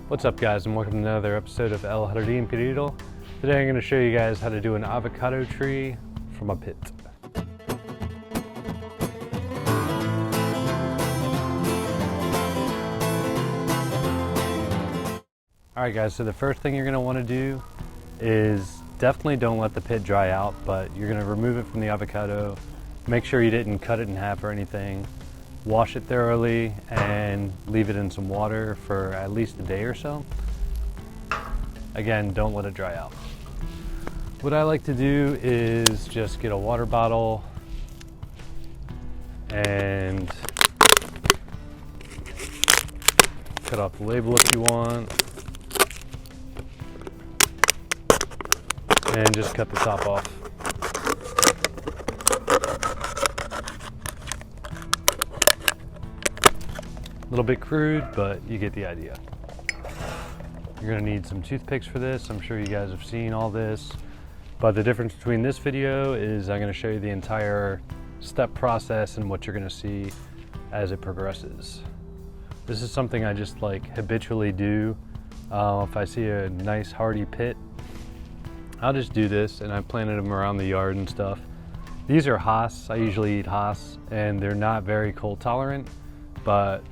What's up guys, and welcome to another episode of El Jardín Perdido. Today I'm going to show you guys how to do an avocado tree from a pit. Alright guys, so the first thing you're going to want to do is definitely don't let the pit dry out, but you're going to remove it from the avocado. Make sure you didn't cut it in half or anything. Wash it thoroughly and leave it in some water for at least a day or so. Again, don't let it dry out. What I like to do is just get a water bottle and cut off the label if you want, and just cut the top off. A little bit crude, but you get the idea. You're gonna need some toothpicks for this. I'm sure you guys have seen all this, but the difference between this video is I'm gonna show you the entire step process and what you're gonna see as it progresses. This is something I just like habitually do. If I see a nice hardy pit, I'll just do this, and I planted them around the yard and stuff. These are Haas. I usually eat Haas, and they're not very cold tolerant, but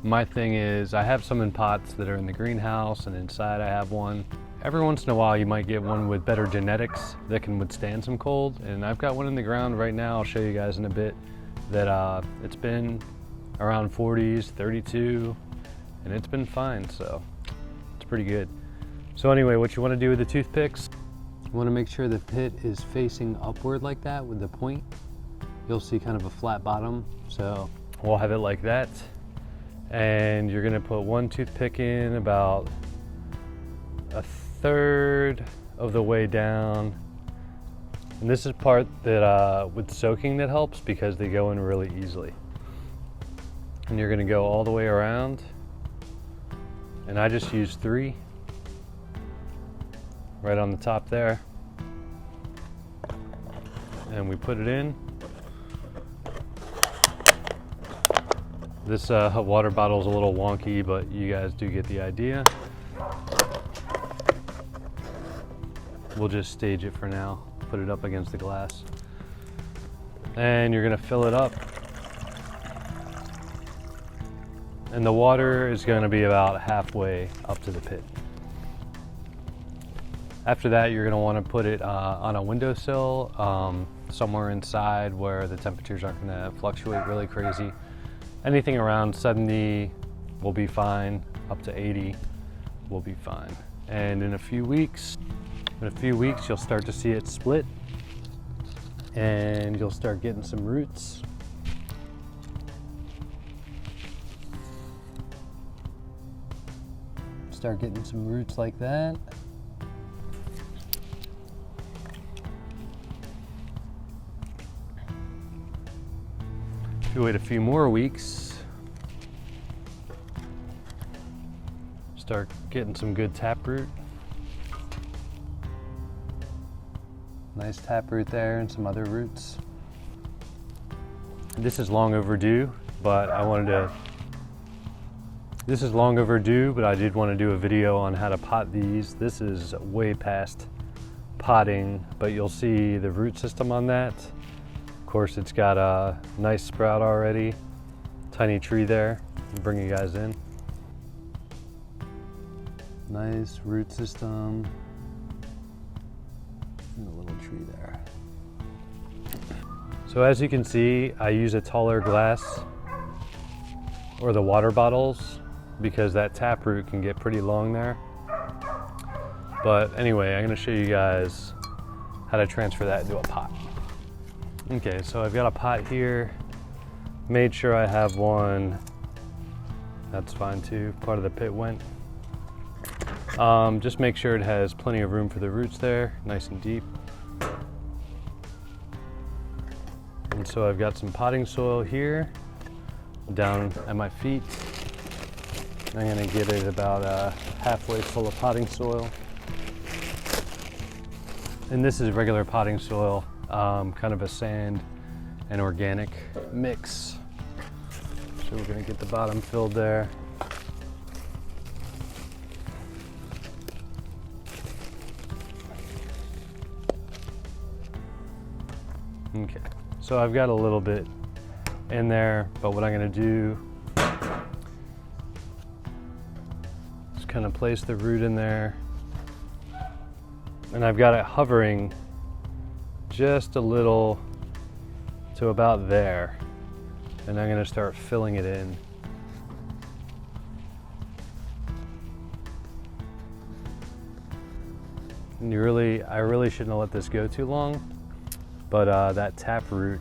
my thing is I have some in pots that are in the greenhouse, and inside I have one. Every once in a while you might get one with better genetics that can withstand some cold, and I've got one in the ground right now. I'll show you guys in a bit that it's been around 40s, 32, and it's been fine, so it's pretty good. So anyway, what you want to do with the toothpicks, you want to make sure the pit is facing upward like that with the point. You'll see kind of a flat bottom, so we'll have it like that. And you're gonna put one toothpick in about a third of the way down. And this is part that with soaking that helps, because they go in really easily. And you're gonna go all the way around. And I just use 3 right on the top there. And we put it in. This water bottle is a little wonky, but you guys do get the idea. We'll just stage it for now, put it up against the glass. And you're gonna fill it up. And the water is gonna be about halfway up to the pit. After that, you're gonna wanna put it on a windowsill, somewhere inside where the temperatures aren't gonna fluctuate really crazy. Anything around 70 will be fine, up to 80 will be fine. And in a few weeks, you'll start to see it split, and you'll start getting some roots. Start getting some roots like that. If you wait a few more weeks, start getting some good taproot. Nice taproot there, and some other roots. This is long overdue, but I did want to do a video on how to pot these. This is way past potting, but you'll see the root system on that. Of course, it's got a nice sprout already, tiny tree there. I'll bring you guys in. Nice root system, and a little tree there. So as you can see, I use a taller glass or the water bottles, because that taproot can get pretty long there. But anyway, I'm gonna show you guys how to transfer that into a pot. Okay, so I've got a pot here. Made sure I have one. That's fine too, part of the pit went. Just make sure it has plenty of room for the roots there, nice and deep. And so I've got some potting soil here, down at my feet. I'm gonna get it about halfway full of potting soil. And this is regular potting soil, kind of a sand and organic mix. So we're gonna get the bottom filled there. Okay, so I've got a little bit in there, but what I'm gonna do is kind of place the root in there, and I've got it hovering just a little to about there, and I'm gonna start filling it in. And I really shouldn't have let this go too long, but that taproot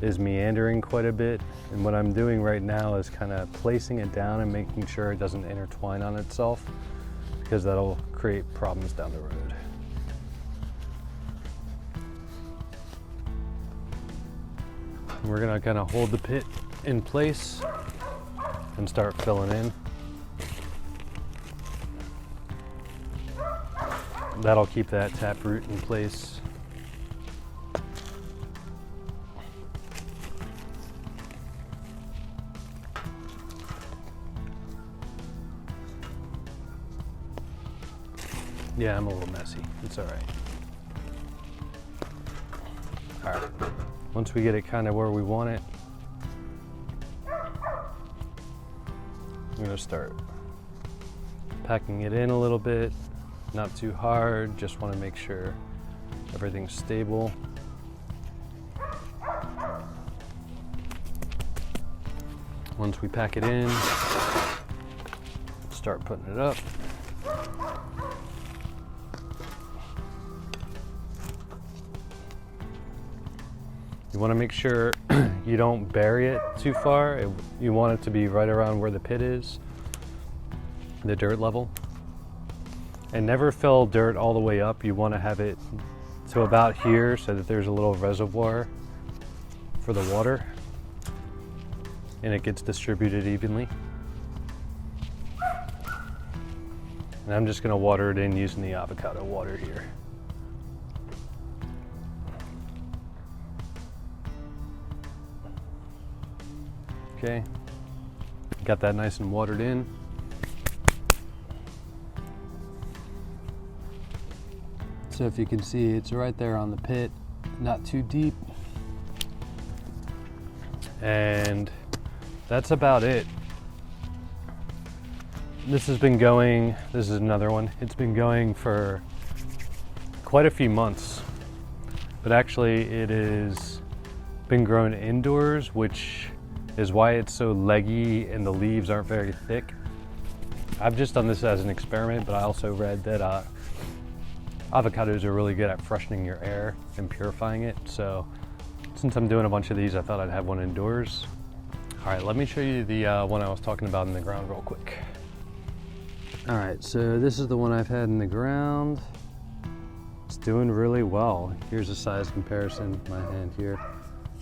is meandering quite a bit, and what I'm doing right now is kind of placing it down and making sure it doesn't intertwine on itself, because that'll create problems down the road. And we're gonna kind of hold the pit in place and start filling in. That'll keep that taproot in place. Yeah, I'm a little messy. It's all right. All right. Once we get it kind of where we want it, I'm gonna start packing it in a little bit. Not too hard, just want to make sure everything's stable. Once we pack it in, start putting it up. You want to make sure you don't bury it too far. You want it to be right around where the pit is, the dirt level. And never fill dirt all the way up. You want to have it to about here so that there's a little reservoir for the water and it gets distributed evenly. And I'm just going to water it in using the avocado water here. Okay, got that nice and watered in. So if you can see, it's right there on the pit, not too deep. And that's about it. This has been going, this is another one. It's been going for quite a few months, but actually it has been grown indoors, which is why it's so leggy and the leaves aren't very thick. I've just done this as an experiment, but I also read that avocados are really good at freshening your air and purifying it. So since I'm doing a bunch of these, I thought I'd have one indoors. All right, let me show you the one I was talking about in the ground real quick. All right, so this is the one I've had in the ground. It's doing really well. Here's a size comparison, my hand here.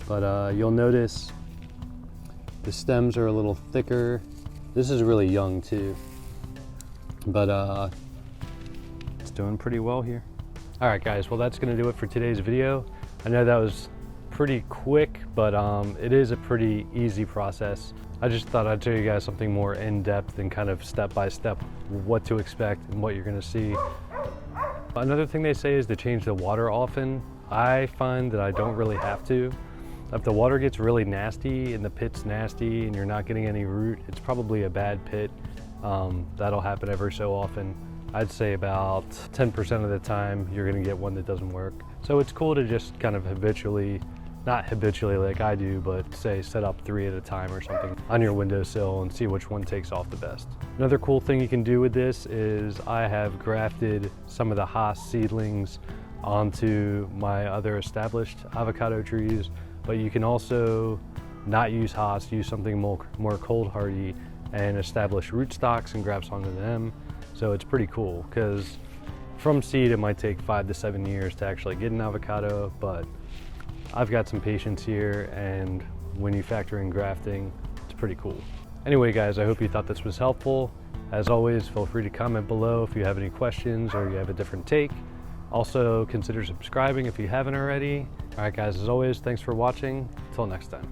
But you'll notice the stems are a little thicker. This is really young too, but it's doing pretty well here. All right guys, well that's gonna do it for today's video. I know that was pretty quick, but it is a pretty easy process. I just thought I'd show you guys something more in-depth and kind of step-by-step what to expect and what you're gonna see. Another thing they say is to change the water often. I find that I don't really have to. If the water gets really nasty and the pit's nasty and you're not getting any root, it's probably a bad pit. That'll happen every so often. I'd say about 10% of the time you're gonna get one that doesn't work. So it's cool to just kind of habitually, not habitually like I do, but say set up 3 at a time or something on your windowsill and see which one takes off the best. Another cool thing you can do with this is I have grafted some of the Haas seedlings onto my other established avocado trees, but you can also not use Haas, use something more cold hardy and establish rootstocks and grafts onto them. So it's pretty cool because from seed it might take 5 to 7 years to actually get an avocado, but I've got some patience here, and when you factor in grafting, it's pretty cool. Anyway guys, I hope you thought this was helpful. As always, feel free to comment below if you have any questions or you have a different take. Also, consider subscribing if you haven't already. All right guys, as always, thanks for watching. Until next time.